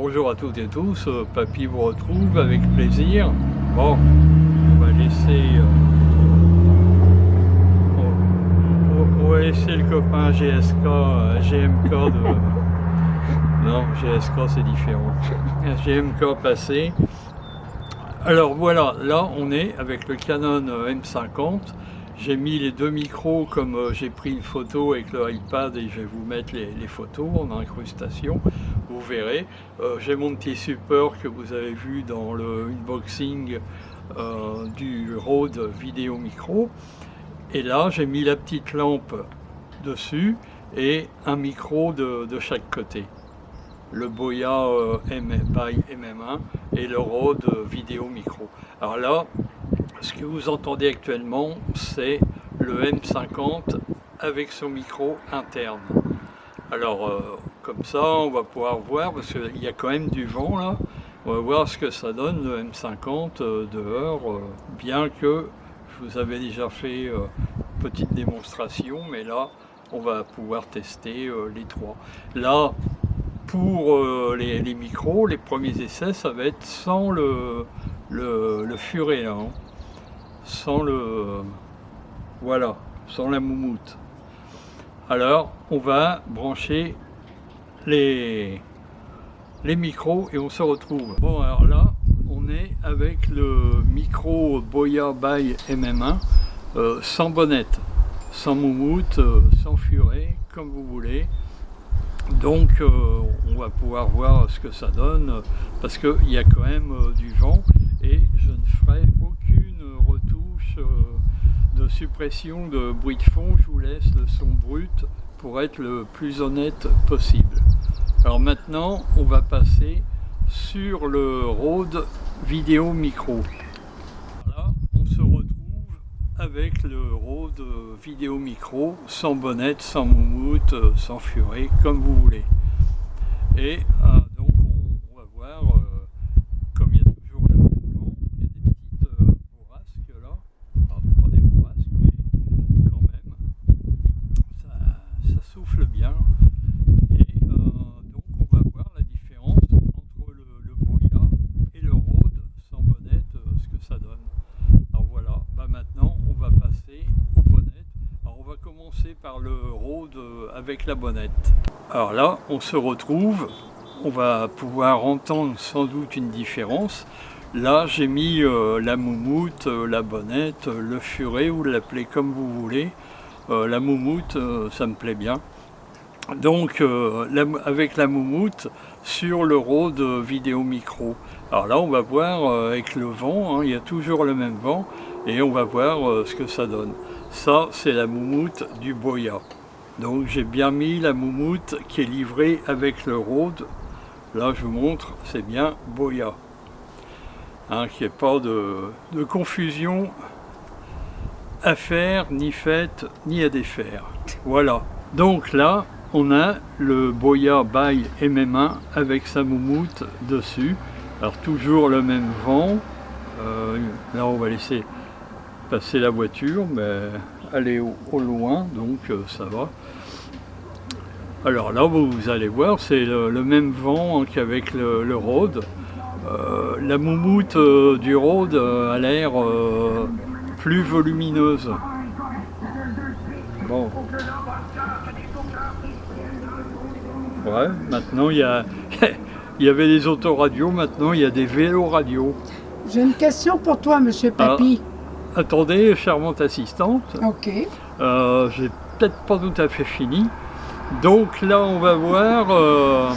bonjour à toutes et tous, Papy vous retrouve avec plaisir. Bon, on va laisser, le copain GSK, GMK de... Non, GSK c'est différent. GMK passer. Alors voilà, là on est avec le Canon M50. J'ai mis les deux micros comme j'ai pris une photo avec le iPad et je vais vous mettre les photos en incrustation, vous verrez. J'ai mon petit support que vous avez vu dans le unboxing du Rode Vidéo Micro. Et là j'ai mis la petite lampe dessus et un micro de chaque côté. Le Boya by MM1 et le Rode Vidéo Micro. Alors là, ce que vous entendez actuellement, c'est le M50 avec son micro interne. Alors, comme ça, on va pouvoir voir, parce qu'il y a quand même du vent là, on va voir ce que ça donne le M50 dehors, bien que je vous avais déjà fait une petite démonstration, mais là, on va pouvoir tester les trois. Là, pour les micros, les premiers essais, ça va être sans le furet là, hein. Sans le... voilà, sans la moumoute. Alors, on va brancher les micros et on se retrouve. Bon, alors là, on est avec le micro Boya by MM1, sans bonnette, sans moumoute, sans furet, comme vous voulez. Donc, on va pouvoir voir ce que ça donne, parce qu'il y a quand même du vent, et je ne ferai aucune retouche de suppression de bruit de fond. Je vous laisse le son brut pour être le plus honnête possible. Alors maintenant, on va passer sur le Rode Vidéo Micro. Là, on se retrouve avec le Rode Vidéo Micro, sans bonnette, sans moumoute, sans furet, comme vous voulez. Et donc on va voir, comme il y a toujours le vent, il y a des petites bourrasques là, enfin pas des bourrasques, mais quand même, ça souffle bien. Et donc on va voir la différence entre le Boya et le Rode sans bonnette, ce que ça donne. Alors voilà, maintenant on va passer aux bonnettes. Alors on va commencer par le Rode avec la bonnette. Alors là, on se retrouve, on va pouvoir entendre sans doute une différence. Là, j'ai mis la moumoute, la bonnette, le furet, vous l'appelez comme vous voulez. La moumoute, ça me plaît bien. Donc, avec la moumoute sur le Rode Vidéo Micro. Alors là, on va voir avec le vent, hein, il y a toujours le même vent, et on va voir ce que ça donne. Ça, c'est la moumoute du Boya. Donc j'ai bien mis la moumoute qui est livrée avec le Rode. Là je vous montre, c'est bien Boya. Hein, qu'il n'y ait pas de confusion à faire, ni faite, ni à défaire. Voilà. Donc là, on a le Boya by MM1 avec sa moumoute dessus. Alors toujours le même vent. Là on va laisser passer la voiture, mais aller au loin, donc ça va. Alors là, vous allez voir, c'est le même vent qu'avec le Rode. La moumoute du Rode a l'air plus volumineuse. Bon. Ouais, maintenant il y avait des autoradios, maintenant il y a des vélo-radios. J'ai une question pour toi, monsieur Papy. Attendez, charmante assistante. Ok. J'ai peut-être pas tout à fait fini. Donc là, on va voir.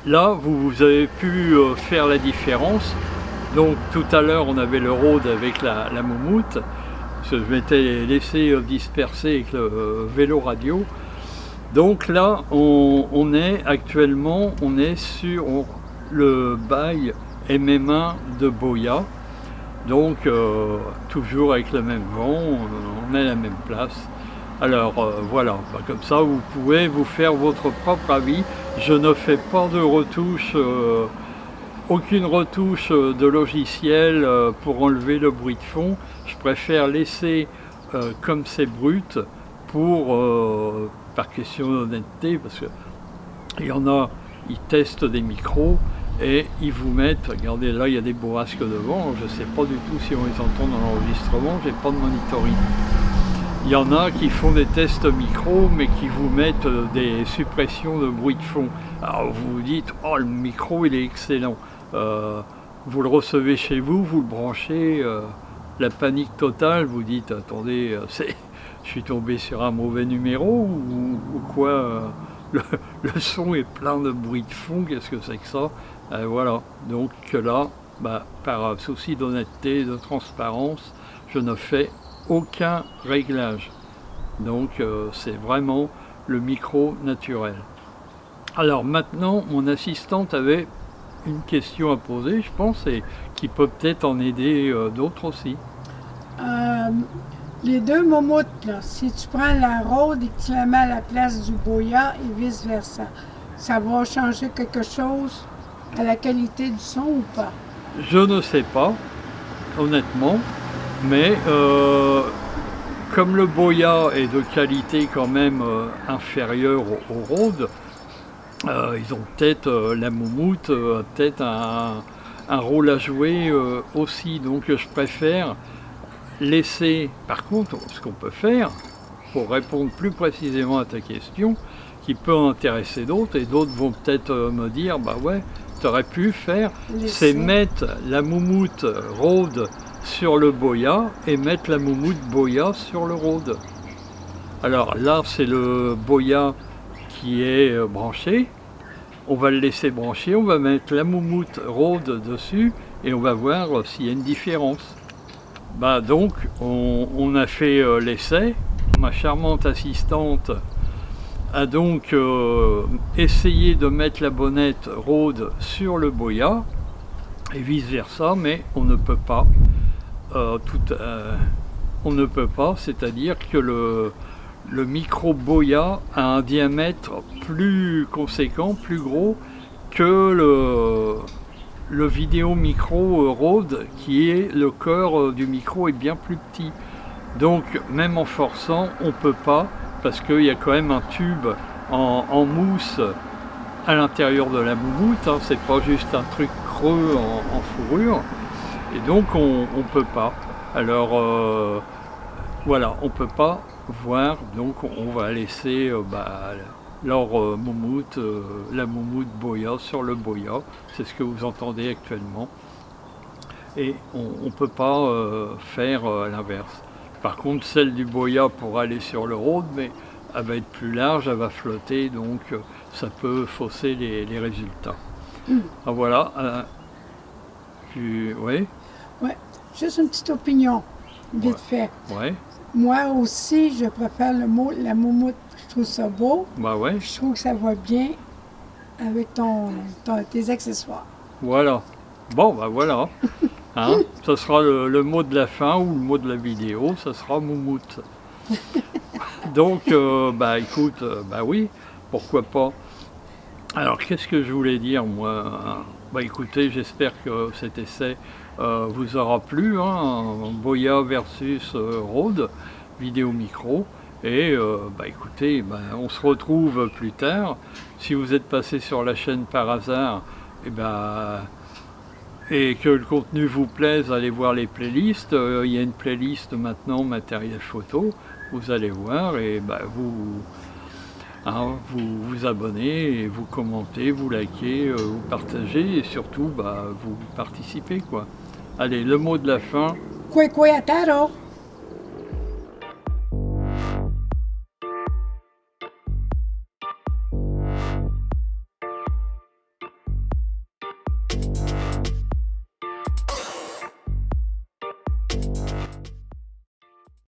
Là, vous avez pu faire la différence. Donc tout à l'heure, on avait le Rode avec la moumoute. Je m'étais laissé disperser avec le vélo radio. Donc là, on est actuellement, on est sur le by MM1 de Boya. Donc toujours avec le même vent, on est à la même place. Alors voilà, comme ça vous pouvez vous faire votre propre avis. Je ne fais pas de retouche, aucune retouche de logiciel pour enlever le bruit de fond. Je préfère laisser comme c'est brut pour, par question d'honnêteté, parce qu'il y en a ils testent des micros et ils vous mettent, regardez là il y a des bourrasques devant, je ne sais pas du tout si on les entend dans l'enregistrement, j'ai pas de monitoring. Il y en a qui font des tests micro mais qui vous mettent des suppressions de bruit de fond. Alors vous vous dites, oh le micro il est excellent. Vous le recevez chez vous, vous le branchez, la panique totale, vous dites attendez, je suis tombé sur un mauvais numéro ou quoi, le son est plein de bruit de fond, qu'est-ce que c'est que ça? Voilà, donc là, par souci d'honnêteté et de transparence, je ne fais aucun réglage. Donc c'est vraiment le micro naturel. Alors maintenant, mon assistante avait une question à poser, je pense, et qui peut peut-être en aider d'autres aussi. Les deux momoutes, là, si tu prends la rôde et que tu la mets à la place du boya et vice-versa, ça va changer quelque chose à la qualité du son ou pas? Je ne sais pas, honnêtement, mais comme le boya est de qualité quand même inférieure au rôde, ils ont peut-être, la moumoute a peut-être un rôle à jouer aussi, donc je préfère laisser, par contre, ce qu'on peut faire, pour répondre plus précisément à ta question, qui peut en intéresser d'autres, et d'autres vont peut-être me dire, bah ouais, tu aurais pu faire, c'est mettre la moumoute rôde sur le boya, et mettre la moumoute boya sur le rôde. Alors là, c'est le boya qui est branché, on va le laisser brancher, on va mettre la moumoute rôde dessus et on va voir s'il y a une différence. Donc on a fait l'essai, ma charmante assistante a donc essayé de mettre la bonnette rôde sur le boya et vice versa, mais on ne peut pas, c'est-à-dire que le micro boya a un diamètre plus conséquent, plus gros que le vidéo micro Rode, qui est le cœur du micro est bien plus petit. Donc même en forçant, on ne peut pas, parce qu'il y a quand même un tube en mousse à l'intérieur de la moumoute, hein, c'est pas juste un truc creux en fourrure, et donc on ne peut pas. Alors voilà, on ne peut pas voir, donc on va laisser leur moumoute, la moumoute boya sur le boya, c'est ce que vous entendez actuellement, et on ne peut pas faire l'inverse. Par contre, celle du boya pourra aller sur le rôde, mais elle va être plus large, elle va flotter, donc ça peut fausser les résultats. Alors voilà, oui. Ouais, juste une petite opinion, vite fait. Ouais. Moi aussi, je préfère la moumoute. Je trouve ça beau. Ouais. Je trouve que ça va bien avec tes accessoires. Voilà. Bon, voilà. Hein, ça sera le mot de la fin ou le mot de la vidéo, ça sera moumoute. Donc, écoute, oui, pourquoi pas. Alors, qu'est-ce que je voulais dire, moi? Écoutez, j'espère que cet essai vous aura plu, hein, boya versus Rode, vidéo micro. Et écoutez, on se retrouve plus tard. Si vous êtes passé sur la chaîne par hasard, et que le contenu vous plaise, allez voir les playlists. Il y a une playlist maintenant, matériel photo. Vous allez voir et vous abonnez, et vous commentez, vous likez, vous partagez et surtout vous participez, quoi. Allez, le mot de la fin. Kwe ataro.